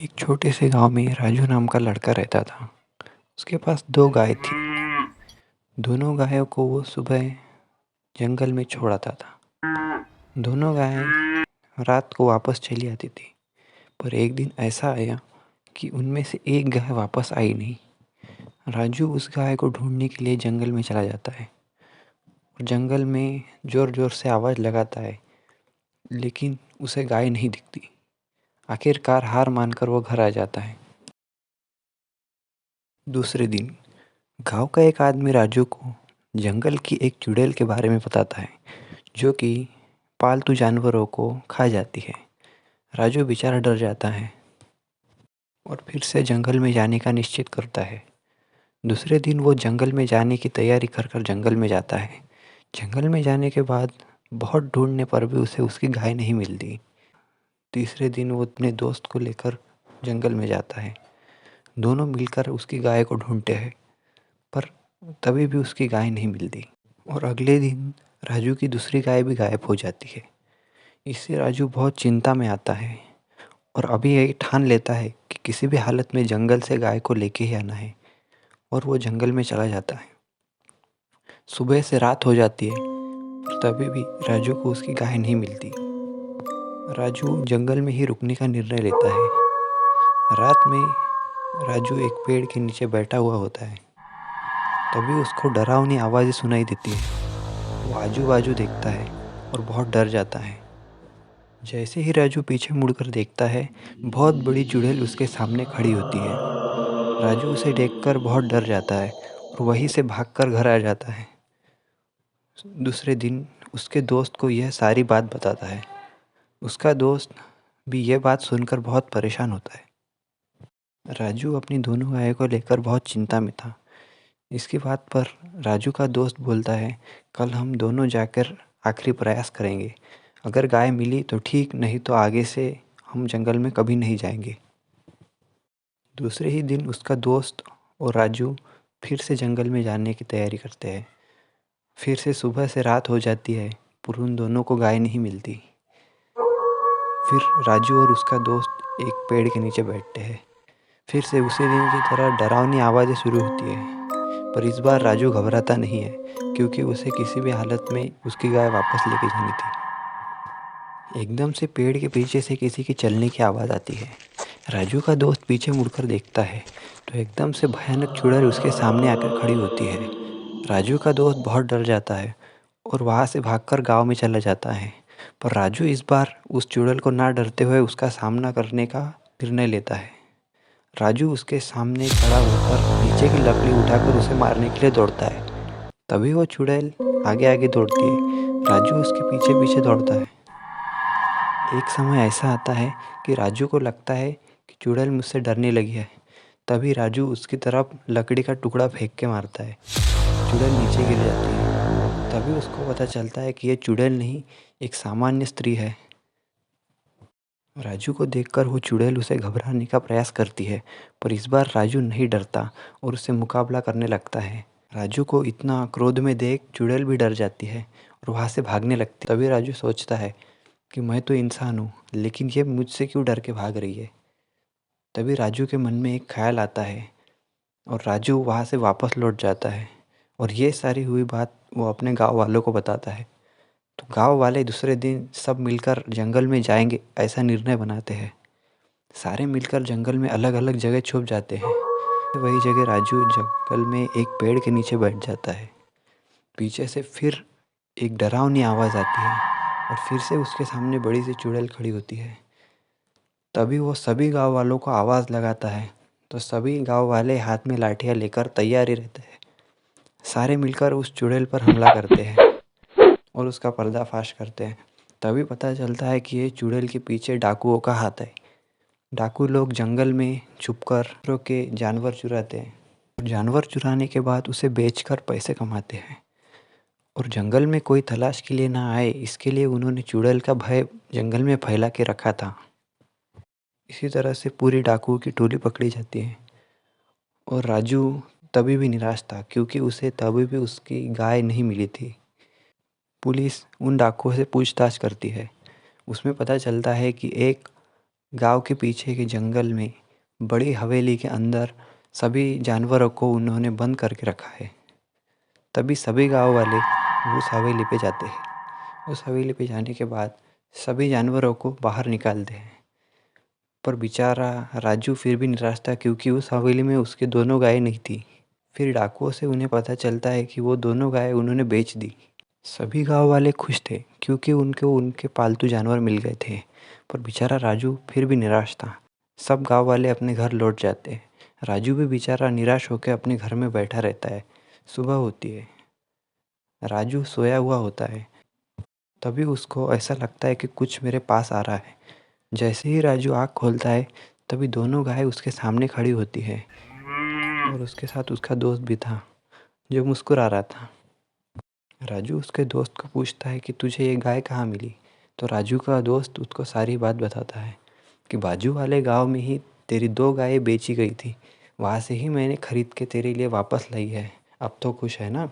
एक छोटे से गांव में राजू नाम का लड़का रहता था। उसके पास दो गाय थी। दोनों गायों को वो सुबह जंगल में छोड़ आता था। दोनों गायें रात को वापस चली आती थी, पर एक दिन ऐसा आया कि उनमें से एक गाय वापस आई नहीं। राजू उस गाय को ढूंढने के लिए जंगल में चला जाता है और जंगल में ज़ोर ज़ोर से आवाज़ लगाता है, लेकिन उसे गाय नहीं दिखती। आखिरकार हार मानकर वो घर आ जाता है। दूसरे दिन गांव का एक आदमी राजू को जंगल की एक चुड़ैल के बारे में बताता है, जो कि पालतू जानवरों को खा जाती है। राजू बेचारा डर जाता है और फिर से जंगल में जाने का निश्चित करता है। दूसरे दिन वो जंगल में जाने की तैयारी कर कर जंगल में जाता है। जंगल में जाने के बाद बहुत ढूंढने पर भी उसे उसकी गाय नहीं मिलती। तीसरे दिन वो अपने दोस्त को लेकर जंगल में जाता है। दोनों मिलकर उसकी गाय को ढूंढते हैं, पर तभी भी उसकी गाय नहीं मिलती। और अगले दिन राजू की दूसरी गाय भी गायब हो जाती है। इससे राजू बहुत चिंता में आता है और अभी ये ठान लेता है कि किसी भी हालत में जंगल से गाय को लेके ही आना है, और वो जंगल में चला जाता है। सुबह से रात हो जाती है, पर तभी भी राजू को उसकी गाय नहीं मिलती। राजू जंगल में ही रुकने का निर्णय लेता है। रात में राजू एक पेड़ के नीचे बैठा हुआ होता है। तभी उसको डरावनी आवाज़ें सुनाई देती है। वो आजू बाजू देखता है और बहुत डर जाता है। जैसे ही राजू पीछे मुड़कर देखता है, बहुत बड़ी चुड़ैल उसके सामने खड़ी होती है। राजू उसे देखकर बहुत डर जाता है और वहीं से भागकर घर आ जाता है। दूसरे दिन उसके दोस्त को यह सारी बात बताता है। उसका दोस्त भी यह बात सुनकर बहुत परेशान होता है। राजू अपनी दोनों गायों को लेकर बहुत चिंता में था। इसकी बात पर राजू का दोस्त बोलता है, कल हम दोनों जाकर आखिरी प्रयास करेंगे। अगर गाय मिली तो ठीक, नहीं तो आगे से हम जंगल में कभी नहीं जाएंगे। दूसरे ही दिन उसका दोस्त और राजू फिर से जंगल में जाने की तैयारी करते हैं। फिर से सुबह से रात हो जाती है, पर उन दोनों को गाय नहीं मिलती। फिर राजू और उसका दोस्त एक पेड़ के नीचे बैठते हैं। फिर से उसी दिन की तरह डरावनी आवाज़ें शुरू होती है, पर इस बार राजू घबराता नहीं है, क्योंकि उसे किसी भी हालत में उसकी गाय वापस लेके जानी थी। एकदम से पेड़ के पीछे से किसी के चलने की आवाज़ आती है। राजू का दोस्त पीछे मुड़कर देखता है तो एकदम से भयानक चुड़ैल उसके सामने आकर खड़ी होती है। राजू का दोस्त बहुत डर जाता है और वहाँ से भागकर गांव में चला जाता है। पर राजू इस बार उस चुड़ैल को ना डरते हुए उसका सामना करने का निर्णय लेता है। राजू उसके सामने खड़ा होकर नीचे की लकड़ी उठाकर उसे मारने के लिए दौड़ता है। तभी वो चुड़ैल आगे आगे दौड़ती है। राजू उसके पीछे पीछे दौड़ता है। एक समय ऐसा आता है कि राजू को लगता है कि चुड़ैल मुझसे डरने लगी है। तभी राजू उसकी तरफ लकड़ी का टुकड़ा फेंक के मारता है। चुड़ैल नीचे गिर जाती है। तभी उसको पता चलता है कि ये चुड़ैल नहीं, एक सामान्य स्त्री है। राजू को देखकर वो चुड़ैल उसे घबराने का प्रयास करती है, पर इस बार राजू नहीं डरता और उससे मुकाबला करने लगता है। राजू को इतना क्रोध में देख चुड़ैल भी डर जाती है और वहाँ से भागने लगती है। तभी राजू सोचता है कि मैं तो इंसान हूँ, लेकिन ये मुझसे क्यों डर के भाग रही है। तभी राजू के मन में एक ख्याल आता है और राजू वहाँ से वापस लौट जाता है और ये सारी हुई बात वो अपने गांव वालों को बताता है। तो गांव वाले दूसरे दिन सब मिलकर जंगल में जाएंगे ऐसा निर्णय बनाते हैं। सारे मिलकर जंगल में अलग अलग जगह छुप जाते हैं। वही जगह राजू जंगल में एक पेड़ के नीचे बैठ जाता है। पीछे से फिर एक डरावनी आवाज़ आती है और फिर से उसके सामने बड़ी सी चुड़ैल खड़ी होती है। तभी वो सभी गांव वालों को आवाज़ लगाता है, तो सभी गांव वाले हाथ में लाठियाँ लेकर तैयारी रहते हैं। सारे मिलकर उस चुड़ैल पर हमला करते हैं और उसका पर्दाफाश करते हैं। तभी पता चलता है कि ये चुड़ैल के पीछे डाकुओं का हाथ है। डाकू लोग जंगल में छुपकर दूसरों के जानवर चुराते हैं और जानवर चुराने के बाद उसे बेचकर पैसे कमाते हैं। और जंगल में कोई तलाश के लिए ना आए, इसके लिए उन्होंने चुड़ैल का भय जंगल में फैला के रखा था। इसी तरह से पूरी डाकुओं की टोली पकड़ी जाती है और राजू तभी भी निराश था, क्योंकि उसे तभी भी उसकी गाय नहीं मिली थी। पुलिस उन डाकुओं से पूछताछ करती है। उसमें पता चलता है कि एक गांव के पीछे के जंगल में बड़ी हवेली के अंदर सभी जानवरों को उन्होंने बंद करके रखा है। तभी सभी गांव वाले उस हवेली पे जाते हैं। उस हवेली पे जाने के बाद सभी जानवरों को बाहर निकालते हैं, पर बेचारा राजू फिर भी निराश था, क्योंकि उस हवेली में उसके दोनों गायें नहीं थी। फिर डाकुओं से उन्हें पता चलता है कि वो दोनों गायें उन्होंने बेच दी। सभी गांव वाले खुश थे, क्योंकि उनको उनके पालतू जानवर मिल गए थे, पर बेचारा राजू फिर भी निराश था। सब गांव वाले अपने घर लौट जाते हैं। राजू भी बेचारा निराश होकर अपने घर में बैठा रहता है। सुबह होती है, राजू सोया हुआ होता है। तभी उसको ऐसा लगता है कि कुछ मेरे पास आ रहा है। जैसे ही राजू आँख खोलता है, तभी दोनों गायें उसके सामने खड़ी होती है, और उसके साथ उसका दोस्त भी था जो मुस्कुरा रहा था। राजू उसके दोस्त को पूछता है कि तुझे ये गाय कहाँ मिली। तो राजू का दोस्त उसको सारी बात बताता है कि बाजू वाले गांव में ही तेरी 2 गायें बेची गई थी, वहाँ से ही मैंने खरीद के तेरे लिए वापस लाई है। अब तो खुश है ना।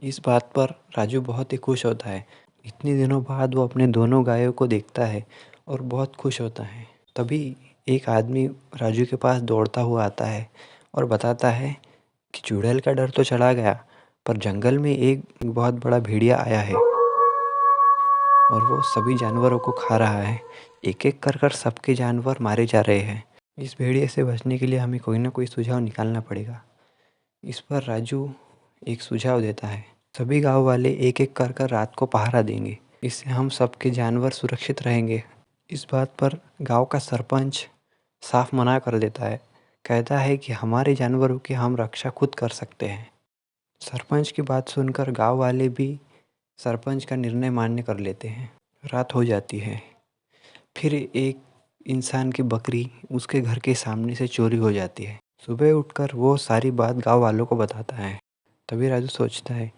इस बात पर राजू बहुत ही खुश होता है। इतने दिनों बाद वो अपने दोनों गायों को देखता है और बहुत खुश होता है। तभी एक आदमी राजू के पास दौड़ता हुआ आता है और बताता है कि चुड़ैल का डर तो चला गया, पर जंगल में एक बहुत बड़ा भेड़िया आया है और वो सभी जानवरों को खा रहा है। एक एक कर कर सबके जानवर मारे जा रहे हैं। इस भेड़िए से बचने के लिए हमें कोई ना कोई सुझाव निकालना पड़ेगा। इस पर राजू एक सुझाव देता है। सभी गांव वाले एक एक कर कर रात को पहरा देंगे, इससे हम सबके जानवर सुरक्षित रहेंगे। इस बात पर गांव का सरपंच साफ मना कर देता है। कहता है कि हमारे जानवरों की हम रक्षा खुद कर सकते हैं। सरपंच की बात सुनकर गांव वाले भी सरपंच का निर्णय मान्य कर लेते हैं। रात हो जाती है। फिर एक इंसान की बकरी उसके घर के सामने से चोरी हो जाती है। सुबह उठकर वो सारी बात गांव वालों को बताता है। तभी राजू सोचता है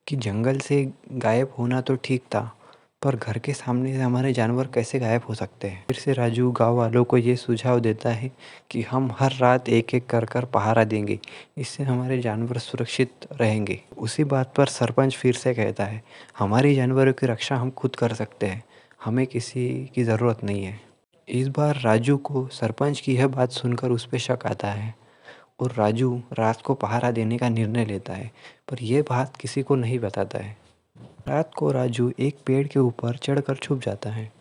कि जंगल से गायब होना तो ठीक था, पर घर के सामने से हमारे जानवर कैसे गायब हो सकते हैं। फिर से राजू गांव वालों को ये सुझाव देता है कि हम हर रात एक एक कर कर पहरा देंगे, इससे हमारे जानवर सुरक्षित रहेंगे। उसी बात पर सरपंच फिर से कहता है, हमारे जानवरों की रक्षा हम खुद कर सकते हैं, हमें किसी की ज़रूरत नहीं है। इस बार राजू को सरपंच की यह बात सुनकर उस पर शक आता है और राजू रात को पहरा देने का निर्णय लेता है, पर यह बात किसी को नहीं बताता है। रात को राजू एक पेड़ के ऊपर चढ़कर छुप जाता है।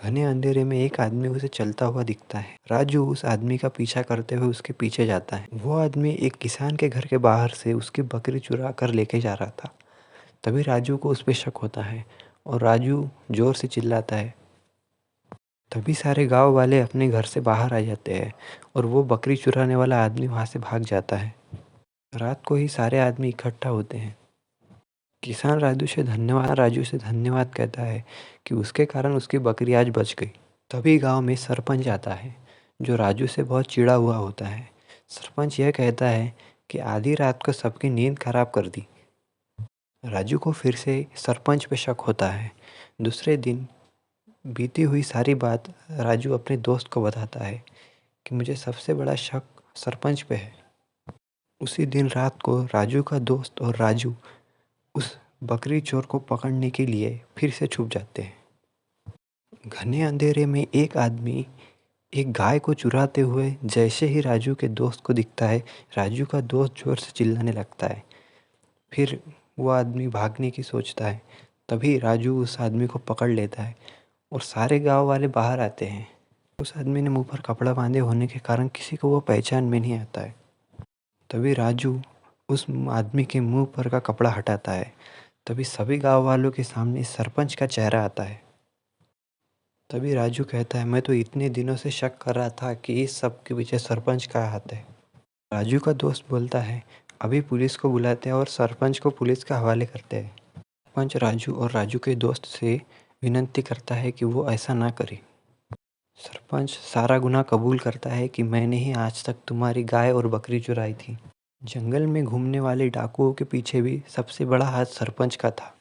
घने अंधेरे में एक आदमी उसे चलता हुआ दिखता है। राजू उस आदमी का पीछा करते हुए उसके पीछे जाता है। वो आदमी एक किसान के घर के बाहर से उसकी बकरी चुरा कर लेके जा रहा था। तभी राजू को उस पर शक होता है और राजू जोर से चिल्लाता है। तभी सारे गांव वाले अपने घर से बाहर आ जाते हैं और वो बकरी चुराने वाला आदमी वहाँ से भाग जाता है। रात को ही सारे आदमी इकट्ठा होते हैं। किसान राजू से धन्यवाद कहता है कि उसके कारण उसकी बकरी आज बच गई। तभी गांव में सरपंच आता है, जो राजू से बहुत चिढ़ा हुआ होता है। सरपंच यह कहता है कि आधी रात को सबकी नींद खराब कर दी। राजू को फिर से सरपंच पे शक होता है। दूसरे दिन बीती हुई सारी बात राजू अपने दोस्त को बताता है कि मुझे सबसे बड़ा शक सरपंच पे है। उसी दिन रात को राजू का दोस्त और राजू उस बकरी चोर को पकड़ने के लिए फिर से छुप जाते हैं। घने अंधेरे में एक आदमी एक गाय को चुराते हुए जैसे ही राजू के दोस्त को दिखता है, राजू का दोस्त जोर से चिल्लाने लगता है। फिर वो आदमी भागने की सोचता है। तभी राजू उस आदमी को पकड़ लेता है और सारे गांव वाले बाहर आते हैं। उस आदमी ने मुंह पर कपड़ा बांधे होने के कारण किसी को वो पहचान में नहीं आता है। तभी राजू उस आदमी के मुंह पर का कपड़ा हटाता है। तभी सभी गांव वालों के सामने सरपंच का चेहरा आता है। तभी राजू कहता है, मैं तो इतने दिनों से शक कर रहा था कि इस सब के पीछे सरपंच का हाथ है। राजू का दोस्त बोलता है, अभी पुलिस को बुलाते हैं और सरपंच को पुलिस के हवाले करते हैं। सरपंच राजू और राजू के दोस्त से विनती करता है कि वो ऐसा ना करे। सरपंच सारा गुनाह कबूल करता है कि मैंने ही आज तक तुम्हारी गाय और बकरी चुराई थी। जंगल में घूमने वाले डाकुओं के पीछे भी सबसे बड़ा हाथ सरपंच का था।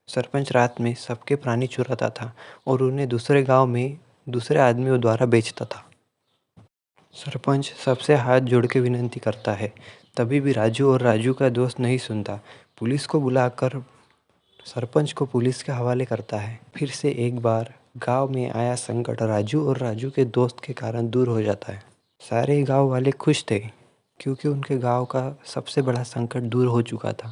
सरपंच रात में सबके प्राणी चुराता था और उन्हें दूसरे गांव में दूसरे आदमियों द्वारा बेचता था। सरपंच सबसे हाथ जोड़ के विनती करता है, तभी भी राजू और राजू का दोस्त नहीं सुनता। पुलिस को बुलाकर सरपंच को पुलिस के हवाले करता है। फिर से एक बार गांव में आया संकट राजू और राजू के दोस्त के कारण दूर हो जाता है। सारे गांव वाले खुश थे क्योंकि उनके गांव का सबसे बड़ा संकट दूर हो चुका था।